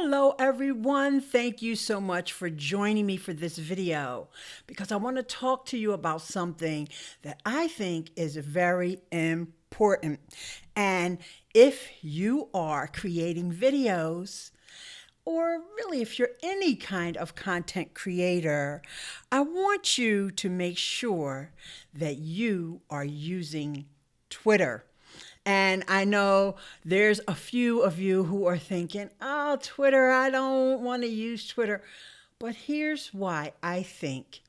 Hello everyone, thank you so much for joining me for this video because I want to talk to you about something that I think is very important. And if you are creating videos, or really if you're any kind of content creator, I want you to make sure that you are using Twitter. And I know there's a few of you who are thinking, oh, Twitter, I don't want to use Twitter. But here's why I think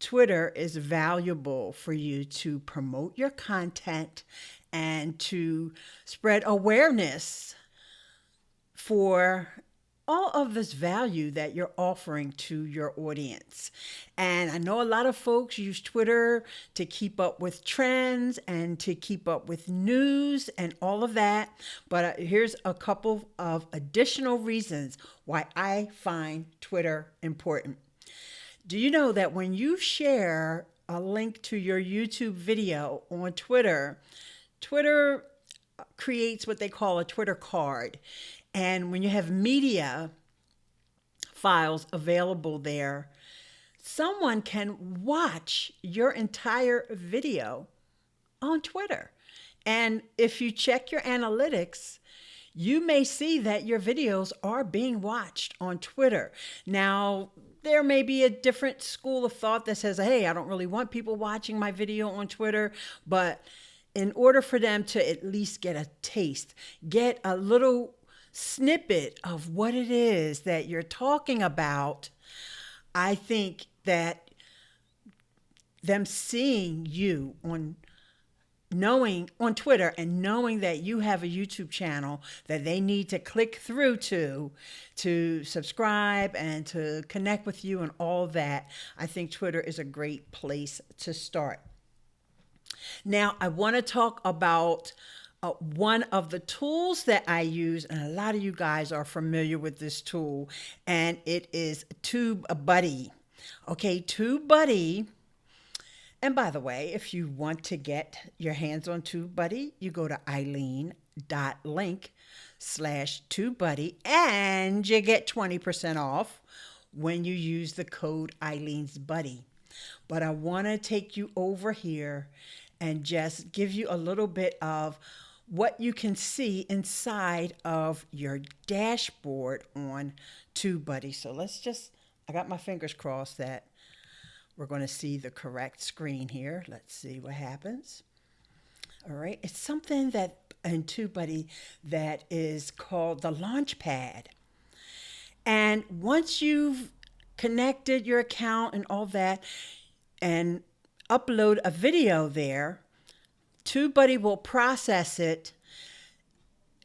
Twitter is valuable for you to promote your content and to spread awareness for all of this value that you're offering to your audience. And I know a lot of folks use Twitter to keep up with trends and to keep up with news and all of that. But here's a couple of additional reasons why I find Twitter important. Do you know that when you share a link to your YouTube video on Twitter, Twitter creates what they call a Twitter card. And when you have media files available there, someone can watch your entire video on Twitter. And if you check your analytics, you may see that your videos are being watched on Twitter. Now, there may be a different school of thought that says, hey, I don't really want people watching my video on Twitter, but in order for them to at least get a taste, get a little snippet of what it is that you're talking about, I think that them seeing you on Twitter and knowing that you have a YouTube channel that they need to click through to subscribe and to connect with you and all that, I think Twitter is a great place to start. Now, I want to talk about one of the tools that I use, and a lot of you guys are familiar with this tool, and it is TubeBuddy. Okay, TubeBuddy. And by the way, if you want to get your hands on TubeBuddy, you go to Ileane.link/TubeBuddy, and you get 20% off when you use the code ILEANESBUDDY. But I want to take you over here and just give you a little bit of what you can see inside of your dashboard on TubeBuddy. So I got my fingers crossed that we're going to see the correct screen here. Let's see what happens. All right, it's something that in TubeBuddy that is called the LaunchPad. And once you've connected your account and all that and upload a video there, TubeBuddy will process it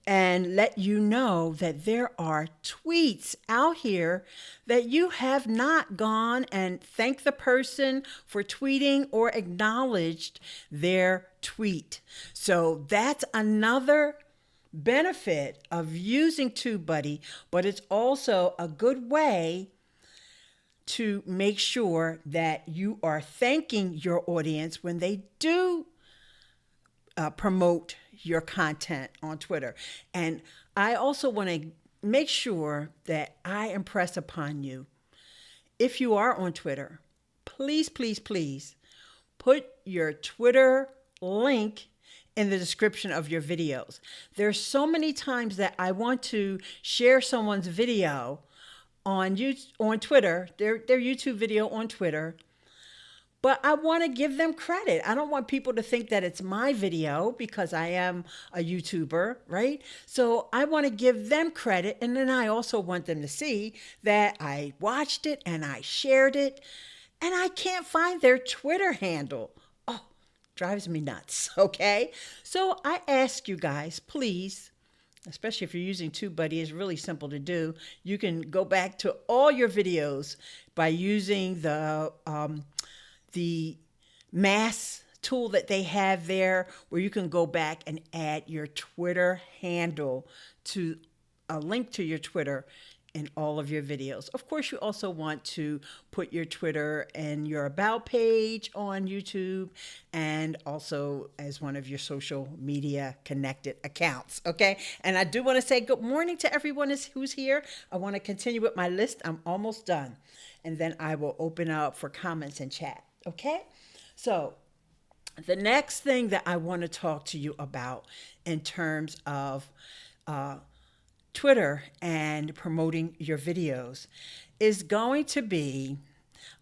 and let you know that there are tweets out here that you have not gone and thanked the person for tweeting or acknowledged their tweet. So that's another benefit of using TubeBuddy, but it's also a good way to make sure that you are thanking your audience when they do promote your content on Twitter. And I also want to make sure that I impress upon you, if you are on Twitter, please, please, please put your Twitter link in the description of your videos. There's so many times that I want to share someone's video on Twitter, their YouTube video on Twitter, but I want to give them credit. I don't want people to think that it's my video because I am a YouTuber, right? So I want to give them credit, and then I also want them to see that I watched it and I shared it, and I can't find their Twitter handle. Oh, drives me nuts, okay? So I ask you guys, please, especially if you're using TubeBuddy, it's really simple to do. You can go back to all your videos by using the mass tool that they have there, where you can go back and add your Twitter handle to a link to your Twitter in all of your videos. Of course, you also want to put your Twitter and your About page on YouTube, and also as one of your social media connected accounts, okay? And I do want to say good morning to everyone who's here. I want to continue with my list. I'm almost done. And then I will open up for comments and chat, okay? So the next thing that I want to talk to you about in terms of Twitter and promoting your videos is going to be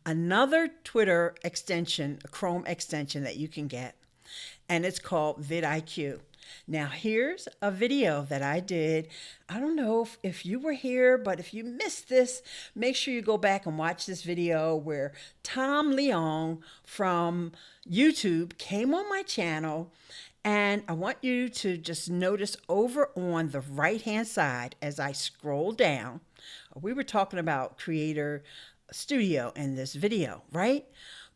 another Twitter extension, a Chrome extension that you can get, and it's called VidIQ. Now, here's a video that I did. I don't know if you were here, but if you missed this, make sure you go back and watch this video where Tom Leong from YouTube came on my channel. And I want you to just notice over on the right-hand side as I scroll down, we were talking about Creator Studio in this video, right?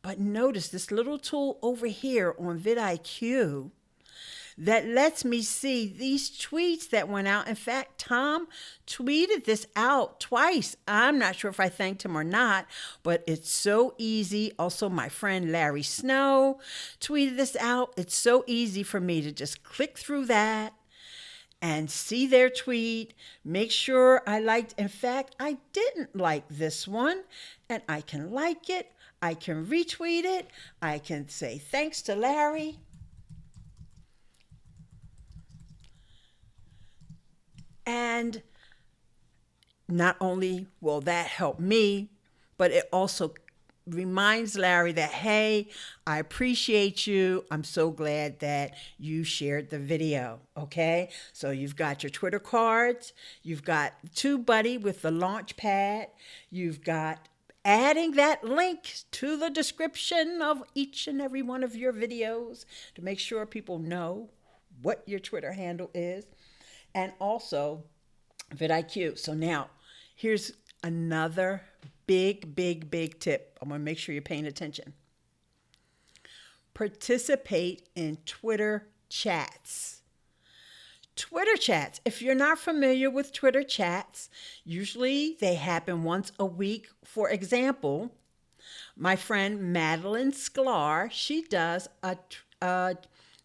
But notice this little tool over here on vidIQ that lets me see these tweets that went out. In fact, Tom tweeted this out twice. I'm not sure if I thanked him or not, but it's so easy. Also, my friend Larry Snow tweeted this out. It's so easy for me to just click through that and see their tweet, make sure I liked. In fact, I didn't like this one, and I can like it. I can retweet it. I can say thanks to Larry. And not only will that help me, but it also reminds Larry that, hey, I appreciate you. I'm so glad that you shared the video, okay? So you've got your Twitter cards. You've got TubeBuddy with the LaunchPad. You've got adding that link to the description of each and every one of your videos to make sure people know what your Twitter handle is. And also vidIQ. So now here's another big tip. I'm going to make sure you're paying attention. Participate in Twitter chats. Twitter chats. If you're not familiar with Twitter chats, usually they happen once a week. For example, my friend Madalyn Sklar, she does a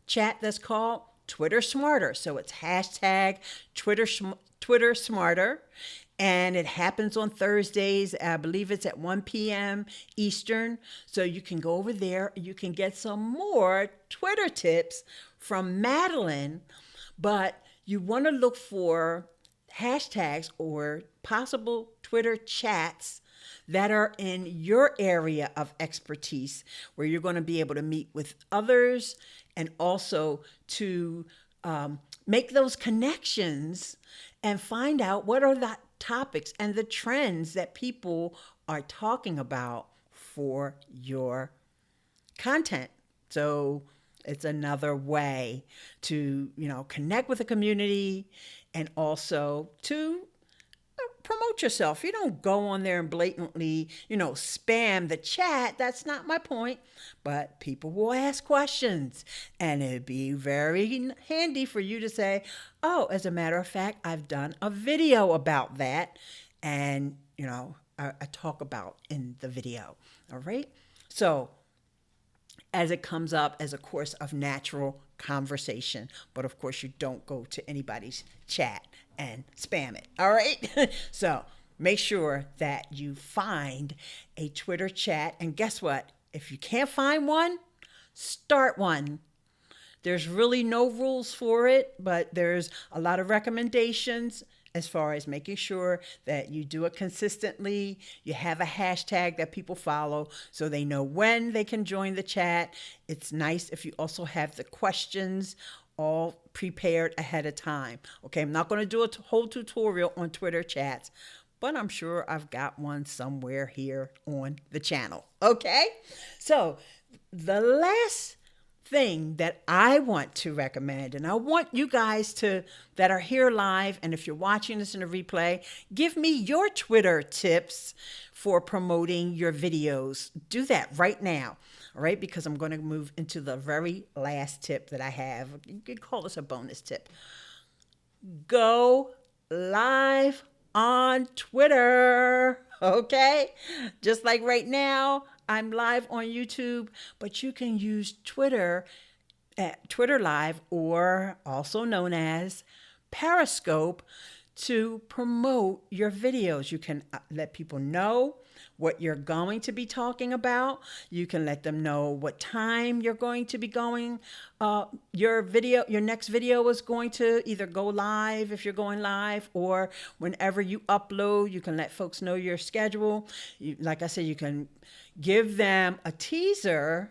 chat that's called Twitter Smarter. So it's hashtag Twitter Smarter. And it happens on Thursdays. I believe it's at 1 p.m. Eastern. So you can go over there. You can get some more Twitter tips from Madalyn. But you want to look for hashtags or possible Twitter chats that are in your area of expertise, where you're going to be able to meet with others and also to make those connections and find out what are the topics and the trends that people are talking about for your content. So it's another way to, connect with the community and also to promote yourself. You don't go on there and blatantly, spam the chat. That's not my point. But people will ask questions, and it'd be very handy for you to say, oh, as a matter of fact, I've done a video about that. And, I talk about in the video. All right. So as it comes up as a course of natural conversation, but of course you don't go to anybody's chat and spam it. All right. So make sure that you find a Twitter chat. And guess what? If you can't find one, start one. There's really no rules for it, but there's a lot of recommendations as far as making sure that you do it consistently. You have a hashtag that people follow so they know when they can join the chat. It's nice if you also have the questions all prepared ahead of time. Okay, I'm not going to do a whole tutorial on Twitter chats, but I'm sure I've got one somewhere here on the channel. Okay, so the last thing that I want to recommend, and I want you guys that are here live, and if you're watching this in a replay, give me your Twitter tips for promoting your videos. Do that right now, all right? Because I'm going to move into the very last tip that I have. You could call this a bonus tip. Go live on Twitter. Okay? Just like right now, I'm live on YouTube, but you can use Twitter at Twitter Live, or also known as Periscope, to promote your videos. You can let people know what you're going to be talking about. You can let them know what time you're going to be going. Your next video is going to either go live if you're going live, or whenever you upload, you can let folks know your schedule. Like I said, you can give them a teaser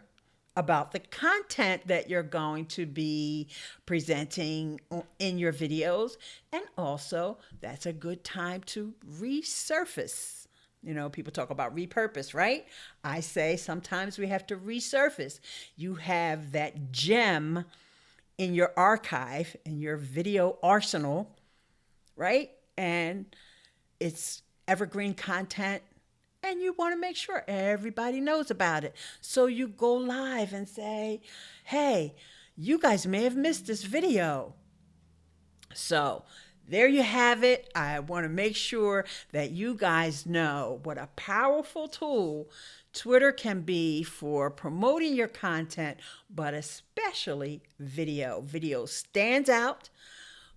about the content that you're going to be presenting in your videos. And also, that's a good time to resurface. You know, people talk about repurpose, right? I say sometimes we have to resurface. You have that gem in your archive, in your video arsenal, right? And it's evergreen content, and you want to make sure everybody knows about it. So you go live and say, hey, you guys may have missed this video. So there you have it. I want to make sure that you guys know what a powerful tool Twitter can be for promoting your content, but especially video. Video stands out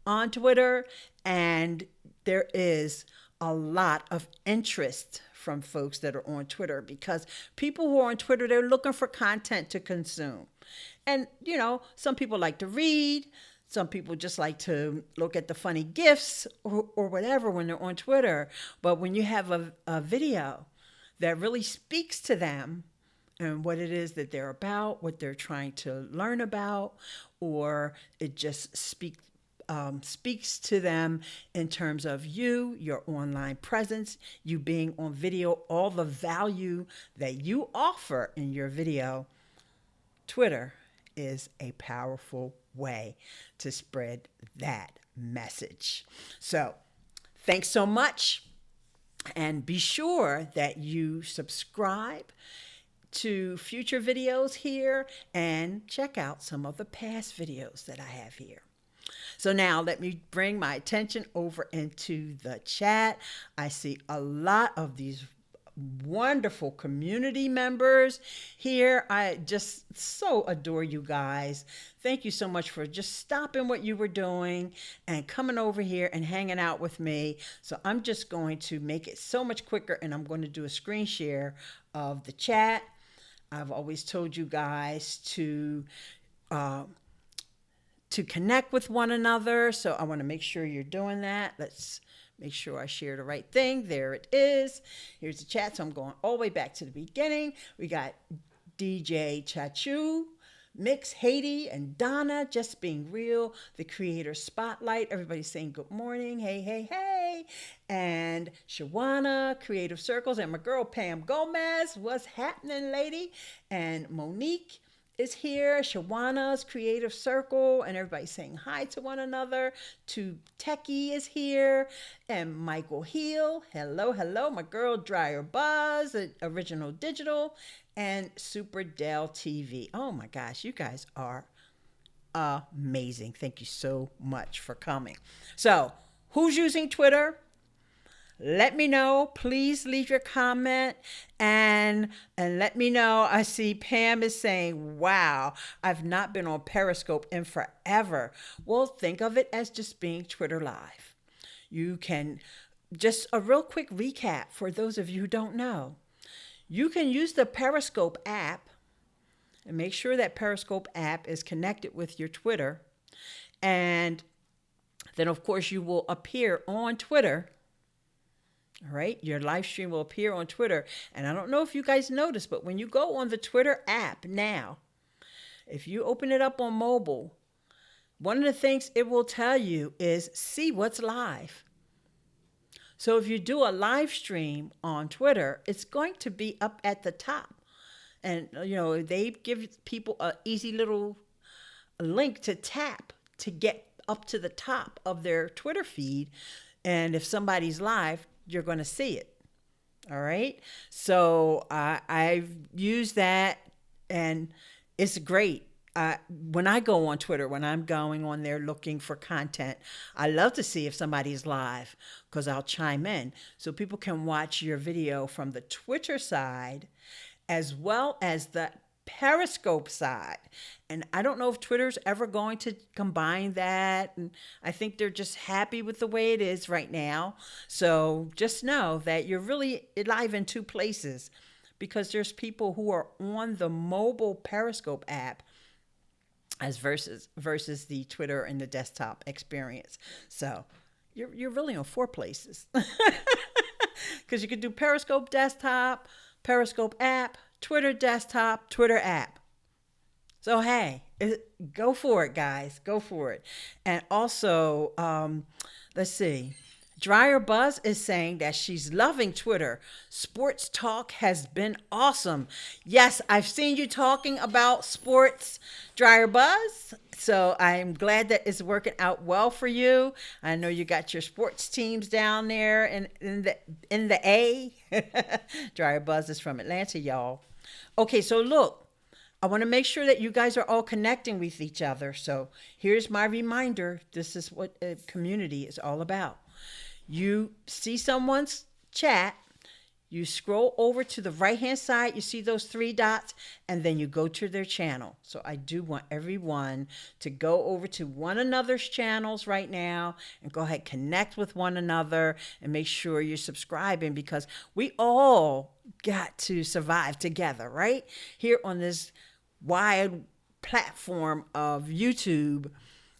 on Twitter, and there is a lot of interest from folks that are on Twitter, because people who are on Twitter, they're looking for content to consume. And, you know, some people like to read. Some people just like to look at the funny GIFs or whatever when they're on Twitter. But when you have a video that really speaks to them and what it is that they're about, what they're trying to learn about, or it just speaks to them in terms of you, your online presence, you being on video, all the value that you offer in your video, Twitter is a powerful way to spread that message. So thanks so much. And be sure that you subscribe to future videos here and check out some of the past videos that I have here. So now let me bring my attention over into the chat. I see a lot of these wonderful community members here. I just so adore you guys. Thank you so much for just stopping what you were doing and coming over here and hanging out with me. So I'm just going to make it so much quicker, and I'm going to do a screen share of the chat. I've always told you guys to connect with one another. So I want to make sure you're doing that. Let's make sure I share the right thing. There it is. Here's the chat. So I'm going all the way back to the beginning. We got DJ Chachu, Mix, Haiti, and Donna, Just Being Real, the Creator Spotlight. Everybody's saying good morning. Hey, hey, hey. And Shawana, Creative Circles, and my girl Pam Gomez. What's happening, lady? And Monique is here. Shawana's Creative Circle, and everybody's saying hi to one another. Tube Techie is here, and Michael Heel. Hello, hello. My girl Dryer Buzz, Original Digital, and Super Dell TV. Oh my gosh, you guys are amazing. Thank you so much for coming. So, who's using Twitter? Let me know. Please leave your comment and let me know. I see Pam is saying, wow, I've not been on Periscope in forever. Well, think of it as just being Twitter Live. You can, just a real quick recap for those of you who don't know. You can use the Periscope app and make sure that Periscope app is connected with your Twitter. And then, of course, you will appear on Twitter. All right, your live stream will appear on Twitter. And I don't know if you guys noticed, but when you go on the Twitter app now, if you open it up on mobile, one of the things it will tell you is see what's live. So if you do a live stream on Twitter, it's going to be up at the top. And, you know, they give people an easy little link to tap to get up to the top of their Twitter feed. And if somebody's live, you're going to see it. All right. So I've used that, and it's great. when I go on Twitter, when I'm going on there looking for content, I love to see if somebody's live because I'll chime in. So people can watch your video from the Twitter side as well as the Periscope side. And I don't know if Twitter's ever going to combine that. And I think they're just happy with the way it is right now. So just know that you're really live in two places because there's people who are on the mobile Periscope app as versus the Twitter and the desktop experience. So you're really on four places because you could do Periscope desktop, Periscope app, Twitter desktop, Twitter app. So hey, go for it, guys. Go for it. And also, let's see. Dryer Buzz is saying that she's loving Twitter. Sports talk has been awesome. Yes, I've seen you talking about sports, Dryer Buzz. So I'm glad that it's working out well for you. I know you got your sports teams down there in the A. Dryer Buzz is from Atlanta, y'all. Okay, so look. I want to make sure that you guys are all connecting with each other. So here's my reminder. This is what a community is all about. You see someone's chat, you scroll over to the right-hand side, you see those three dots, and then you go to their channel. So I do want everyone to go over to one another's channels right now and go ahead, connect with one another and make sure you're subscribing because we all got to survive together, right? Here on this wide platform of YouTube.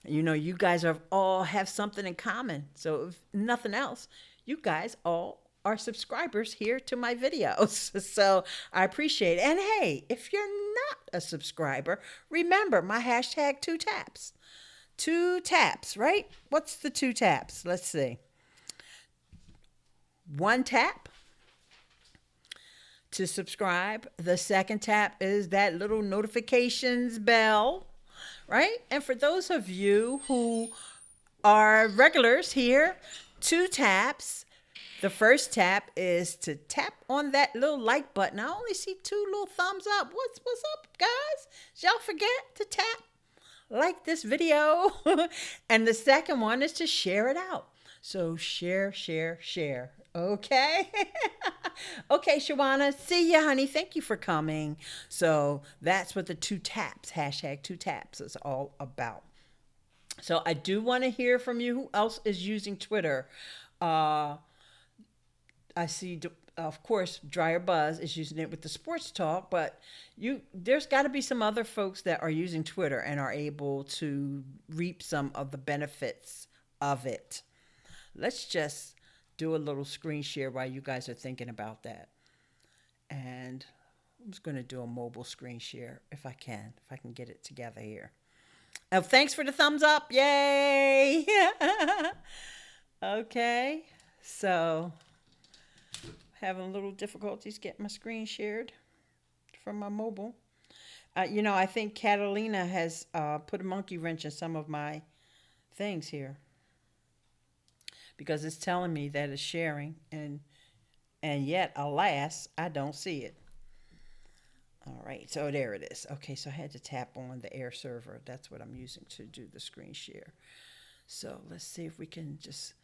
You know, you guys all have something in common. So if nothing else, you guys all are subscribers here to my videos. So I appreciate it. And hey, if you're not a subscriber, remember my hashtag 2taps. 2taps, right? What's the 2 taps? Let's see. 1 tap to subscribe. The 2nd tap is that little notifications bell. Right? And for those of you who are regulars here, 2 taps. The first tap is to tap on that little like button. I only see 2 little thumbs up. What's up, guys? Did y'all forget to tap like this video? And the second one is to share it out. So share. Okay. Okay, Shawana. See ya, honey. Thank you for coming. So that's what the 2 taps, hashtag 2 taps is all about. So I do want to hear from you. Who else is using Twitter? I see, of course, Dryer Buzz is using it with the sports talk, but there's got to be some other folks that are using Twitter and are able to reap some of the benefits of it. Let's just do a little screen share while you guys are thinking about that. And I'm just going to do a mobile screen share if I can get it together here. Oh, thanks for the thumbs up. Yay. Okay. So having a little difficulties getting my screen shared from my mobile. You know, I think Catalina has put a monkey wrench in some of my things here, because it's telling me that it's sharing, and yet, alas, I don't see it. All right, so there it is. Okay, so I had to tap on the air server. That's what I'm using to do the screen share. So let's see if we can just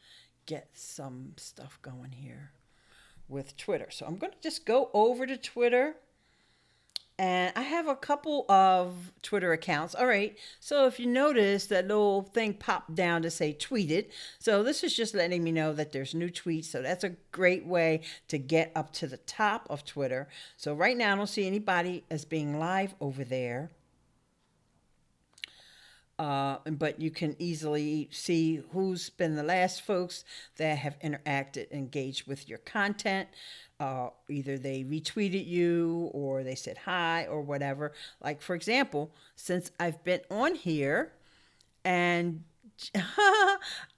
get some stuff going here with Twitter. So I'm going to just go over to Twitter. And I have a couple of Twitter accounts. All right. So if you notice, that little thing popped down to say tweeted. So this is just letting me know that there's new tweets. So that's a great way to get up to the top of Twitter. So right now, I don't see anybody as being live over there. But you can easily see who's been the last folks that have interacted, engaged with your content. Either they retweeted you or they said hi or whatever. Like, for example, since I've been on here and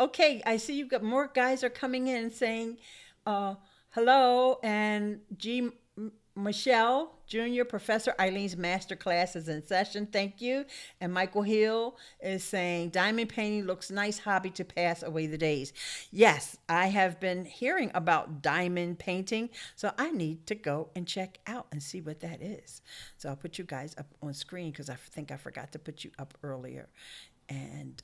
okay, I see you've got more guys are coming in saying hello, and G Michelle Jr., Professor Ileane's Masterclass is in session. Thank you. And Michael Hill is saying, diamond painting looks nice hobby to pass away the days. Yes, I have been hearing about diamond painting, so I need to go and check out and see what that is. So I'll put you guys up on screen because I think I forgot to put you up earlier. And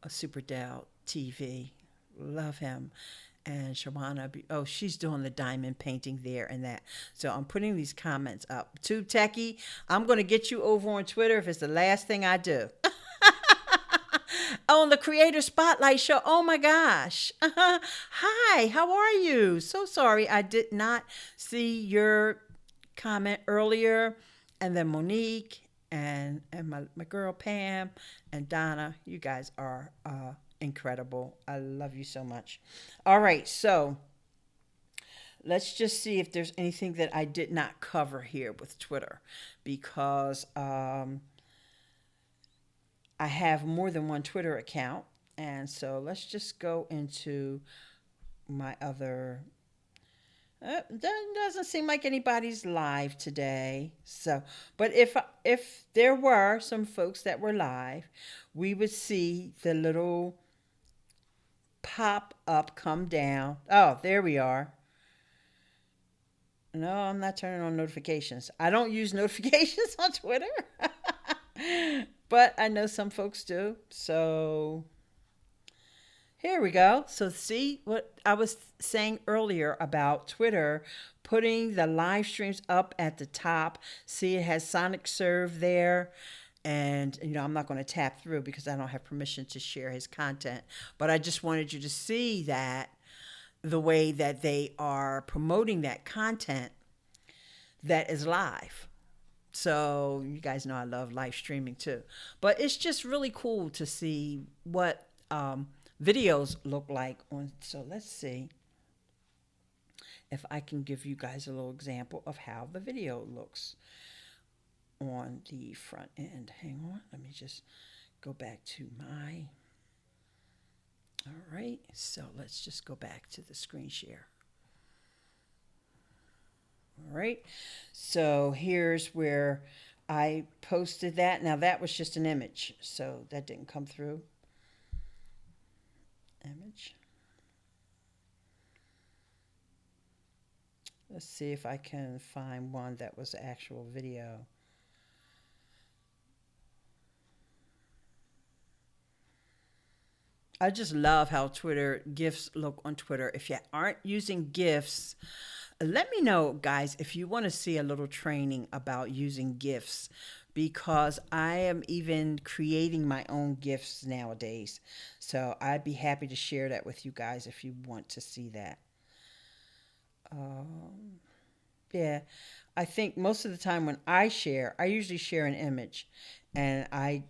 a Super Dell TV. Love him. And Shawana, oh, she's doing the diamond painting there and that. So I'm putting these comments up. Tube Techie, I'm going to get you over on Twitter if it's the last thing I do. On the Creator Spotlight Show. Oh my gosh. Hi, how are you? So sorry I did not see your comment earlier. And then Monique and my girl Pam and Donna, you guys are incredible. I love you so much. All right, so let's just see if there's anything that I did not cover here with Twitter, because I have more than one Twitter account. And so let's just go into my other. Doesn't seem like anybody's live today. So, but if there were some folks that were live, we would see the little pop up come down. Oh, there we are. No, I'm not turning on notifications. I don't use notifications on Twitter, but I know some folks do. So here we go. So see what I was saying earlier about Twitter putting the live streams up at the top. See, it has Sonic Serve there. And, you know, I'm not going to tap through because I don't have permission to share his content. But I just wanted you to see that the way that they are promoting that content that is live. So you guys know I love live streaming too. But it's just really cool to see what videos look like on. So let's see if I can give you guys a little example of how the video looks on the front end. Hang on, let me just go back to my. All right, so let's just go back to the screen share. All right, so here's where I posted that. Now that was just an image, so that didn't come through. Image. Let's see if I can find one that was actual video. I just love how Twitter GIFs look on Twitter. If you aren't using GIFs, let me know, guys, if you want to see a little training about using GIFs, because I am even creating my own GIFs nowadays. So I'd be happy to share that with you guys if you want to see that. Yeah, I think most of the time when I share, I usually share an image. And I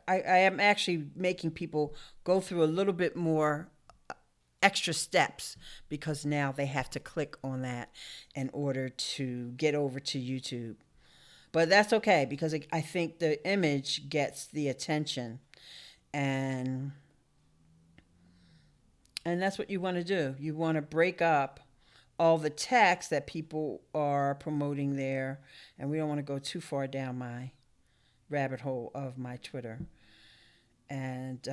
am actually making people go through a little bit more extra steps, because now they have to click on that in order to get over to YouTube. But that's okay, because I think the image gets the attention, and that's what you want to do. You want to break up all the text that people are promoting there, and we don't want to go too far down my rabbit hole of my Twitter. And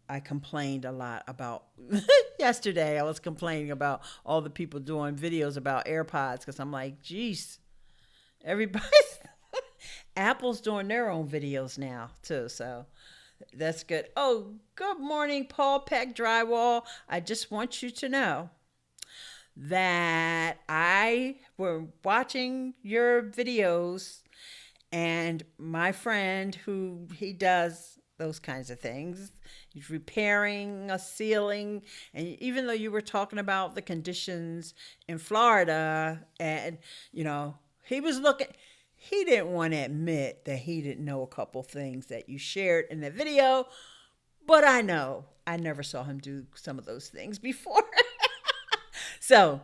I complained a lot about yesterday. I was complaining about all the people doing videos about AirPods, because I'm like, geez, everybody's Apple's doing their own videos now too, so that's good. Oh, good morning, Paul Peck Drywall. I just want you to know that I were watching your videos, and my friend, who he does those kinds of things, he's repairing a ceiling. And even though you were talking about the conditions in Florida, and, you know, he was looking, he didn't want to admit that he didn't know a couple things that you shared in the video. But I know, I never saw him do some of those things before. So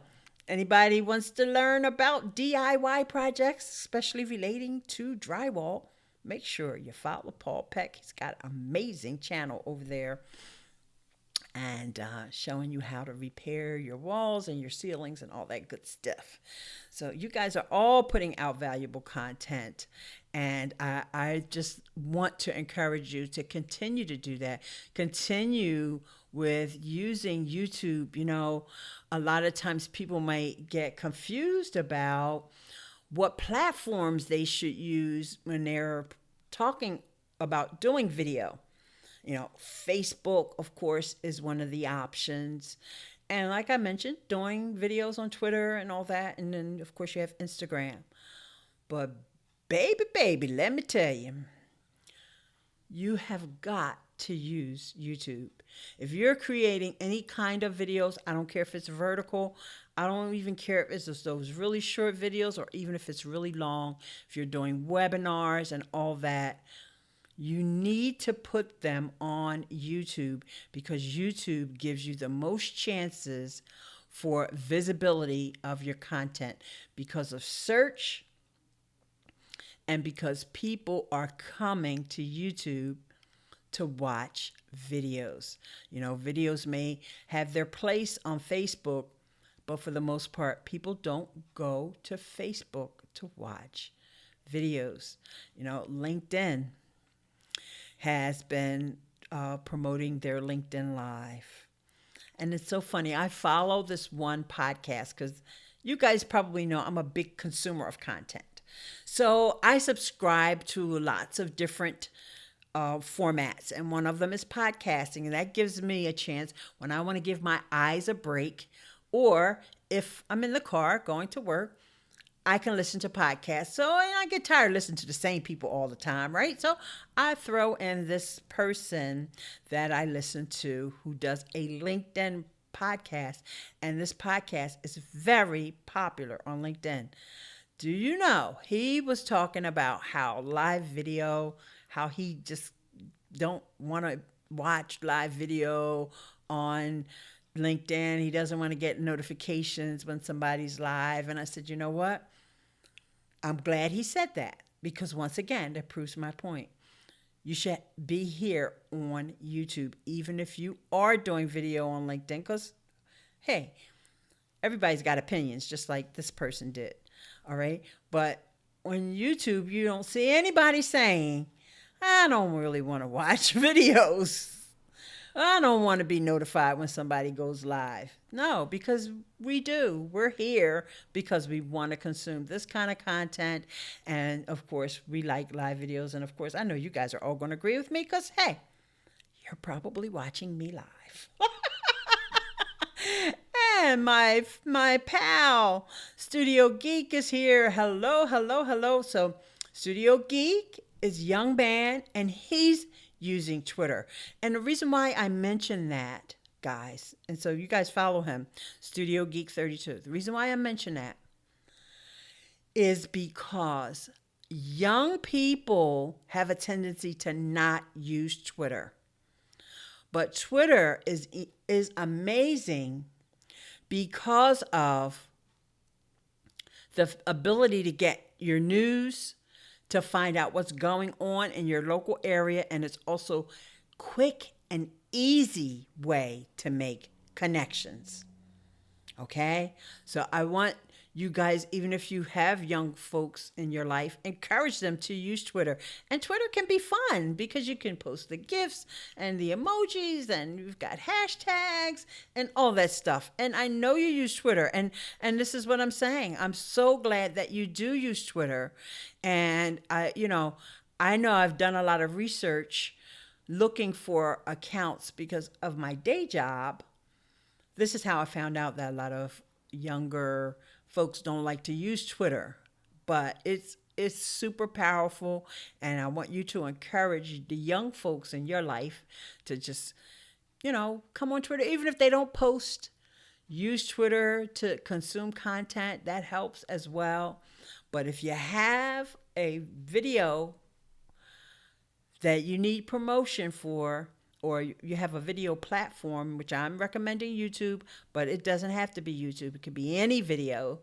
anybody wants to learn about DIY projects, especially relating to drywall, make sure you follow Paul Peck. He's got an amazing channel over there. and showing you how to repair your walls and your ceilings and all that good stuff. So you guys are all putting out valuable content, and I just want to encourage you to continue to do that. Continue with using YouTube. You know, a lot of times people might get confused about what platforms they should use when they're talking about doing video. You know, Facebook, of course, is one of the options. And like I mentioned, doing videos on Twitter and all that. And then, of course, you have Instagram. But baby, let me tell you, you have got to use YouTube. If you're creating any kind of videos, I don't care if it's vertical, I don't even care if it's those really short videos or even if it's really long, if you're doing webinars and all that, you need to put them on YouTube because YouTube gives you the most chances for visibility of your content because of search and because people are coming to YouTube to watch videos. You know, videos may have their place on Facebook, but for the most part, people don't go to Facebook to watch videos. You know, LinkedIn has been promoting their LinkedIn Live. And it's so funny. I follow this one podcast because you guys probably know I'm a big consumer of content. So I subscribe to lots of different formats, and one of them is podcasting. And that gives me a chance when I want to give my eyes a break, or if I'm in the car going to work, I can listen to podcasts. So and I get tired of listening to the same people all the time, right? So I throw in this person that I listen to who does a LinkedIn podcast. And this podcast is very popular on LinkedIn. Do you know he was talking about how live video, how he just don't want to watch live video on LinkedIn. He doesn't want to get notifications when somebody's live. And I said, you know what? I'm glad he said that because once again, that proves my point. You should be here on YouTube, even if you are doing video on LinkedIn, because, hey, everybody's got opinions, just like this person did, all right? But on YouTube, you don't see anybody saying, I don't really want to watch videos. I don't want to be notified when somebody goes live. No, because we do. We're here because we want to consume this kind of content. And of course, we like live videos. And of course, I know you guys are all going to agree with me because, hey, you're probably watching me live. And my pal, Studio Geek, is here. Hello. So Studio Geek is a young man, and he's using Twitter. And the reason why I mention that, guys, and so you guys follow him, Studio Geek 32. The reason why I mention that is because young people have a tendency to not use Twitter. But Twitter is amazing because of the ability to get your news, to find out what's going on in your local area, and it's also quick and easy way to make connections. Okay? So I want you guys, even if you have young folks in your life, encourage them to use Twitter. And Twitter can be fun because you can post the GIFs and the emojis, and you've got hashtags and all that stuff. And I know you use Twitter, and this is what I'm saying. I'm so glad that you do use Twitter. And I know I've done a lot of research looking for accounts because of my day job. This is how I found out that a lot of younger folks don't like to use Twitter, but it's super powerful, and I want you to encourage the young folks in your life to just, come on Twitter. Even if they don't post, use Twitter to consume content. That helps as well. But if you have a video that you need promotion for, or you have a video platform, which I'm recommending YouTube, but it doesn't have to be YouTube. It could be any video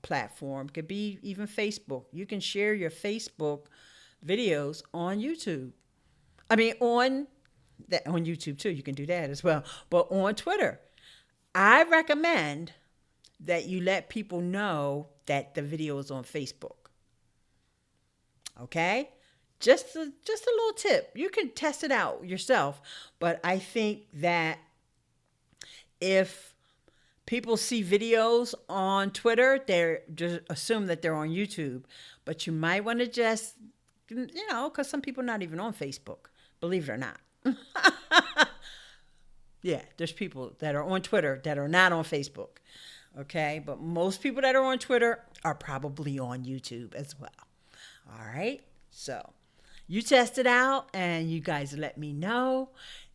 platform. It could be even Facebook. You can share your Facebook videos on YouTube. On that on YouTube too, you can do that as well. But on Twitter, I recommend that you let people know that the video is on Facebook. Okay? Just a little tip. You can test it out yourself, but I think that if people see videos on Twitter, they just assume that they're on YouTube. But you might want to just, because some people are not even on Facebook, believe it or not. Yeah, there's people that are on Twitter that are not on Facebook. Okay, but most people that are on Twitter are probably on YouTube as well. All right, so you test it out and you guys let me know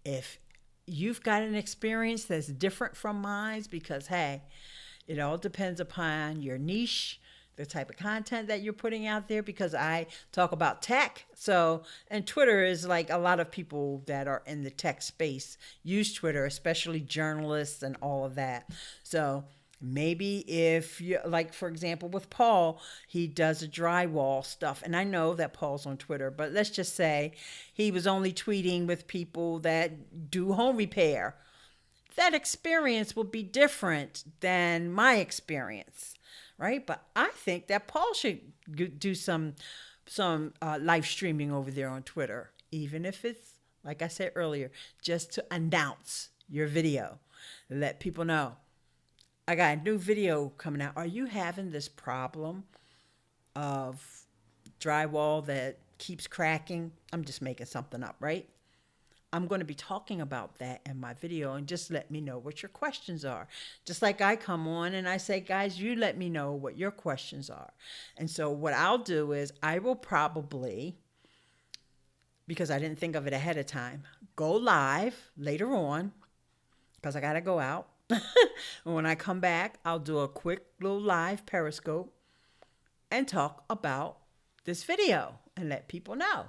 if you've got an experience that's different from mine, because hey, it all depends upon your niche, the type of content that you're putting out there, because I talk about tech. So, and Twitter is like a lot of people that are in the tech space use Twitter, especially journalists and all of that. So maybe if you, like, for example, with Paul, he does a drywall stuff. And I know that Paul's on Twitter, but let's just say he was only tweeting with people that do home repair. That experience will be different than my experience, right? But I think that Paul should do some live streaming over there on Twitter, even if it's, like I said earlier, just to announce your video, let people know. I got a new video coming out. Are you having this problem of drywall that keeps cracking? I'm just making something up, right? I'm going to be talking about that in my video, and just let me know what your questions are. Just like I come on and I say, guys, you let me know what your questions are. And so what I'll do is I will probably, because I didn't think of it ahead of time, go live later on, because I got to go out. And when I come back, I'll do a quick little live Periscope and talk about this video and let people know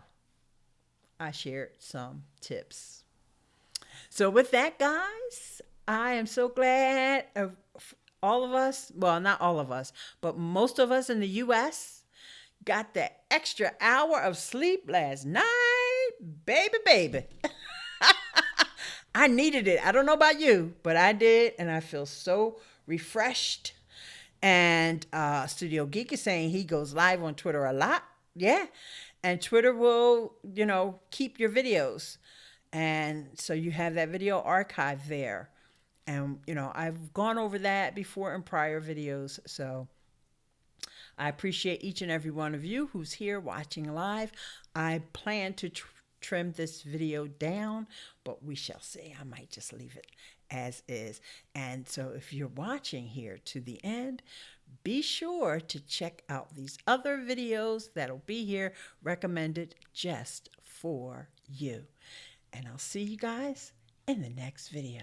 I shared some tips. So with that, guys, I am so glad of all of us, well, not all of us, but most of us in the U.S. got that extra hour of sleep last night. Baby. I needed it. I don't know about you, but I did, and I feel so refreshed. And Studio Geek is saying he goes live on Twitter a lot. Yeah. And Twitter will, keep your videos. And so you have that video archive there. And, I've gone over that before in prior videos. So I appreciate each and every one of you who's here watching live. I plan to trim this video down, but we shall see. I might just leave it as is. And so if you're watching here to the end, be sure to check out these other videos that'll be here recommended just for you. And I'll see you guys in the next video.